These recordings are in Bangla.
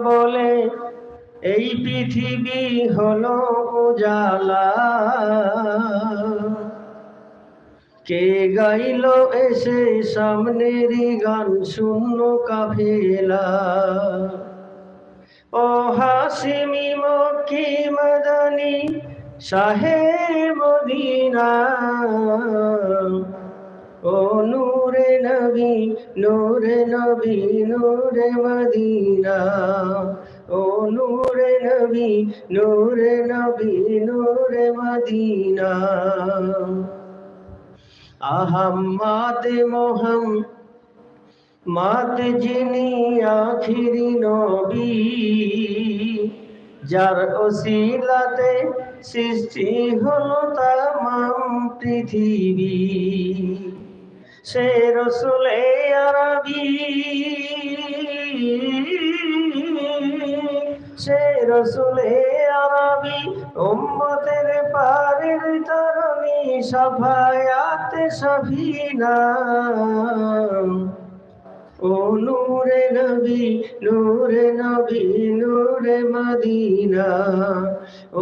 বলে এই পৃথিবী হলো উজালা, কে গাইল এসে সামনেরই গান শূন্য কাফেলা। ও হাশিমি মক্কি মাদানী শাহে মদিনা, ও নূরে নবী নূরে নবী নূরে মদিনা, ও নূরে নবী নূরে নবী নূরে মদিনা। আহাম্মদ মোহাম্মদ যিনি আখিরি নবী, যার ওসিলাতে সৃষ্টি হলো তামাম পৃথিবী। সে রসুলে আরবি, সে রসুলে আরবি উম্মতের পারের তরণী, সাফায়াতে সফিনা। ও নূরে নবী নূরে নবী নূরে মদিনা,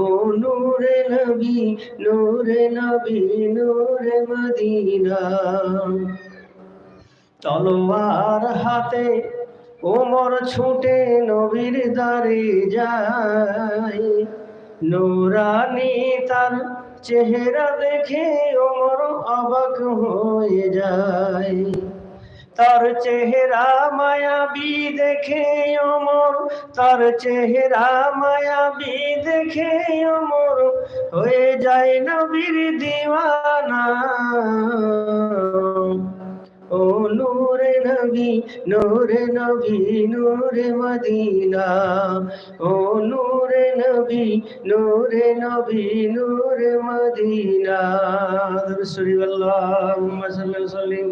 ও নূরে নবী নূরে নবী নূরে মদিনা। তলোয়ার হাতে ওমর ছুটে নবীর দ্বারে যায়, নূরানি তার চেহারা দেখে ওমর অবাক হয়ে যায়। তার চেহারা মায়াবী দেখে ওমর, তার চেহারা মায়াবী দেখে ওমর হয়ে যায় নবীর দিওয়ানা। ও নূরে নবী নূরে নবী নূরে মদিনা, ও নূরে নবী নূরে নবী নূরে মদিনা। আল্লাহুম্মা সাল্লি ওয়া সাল্লিম।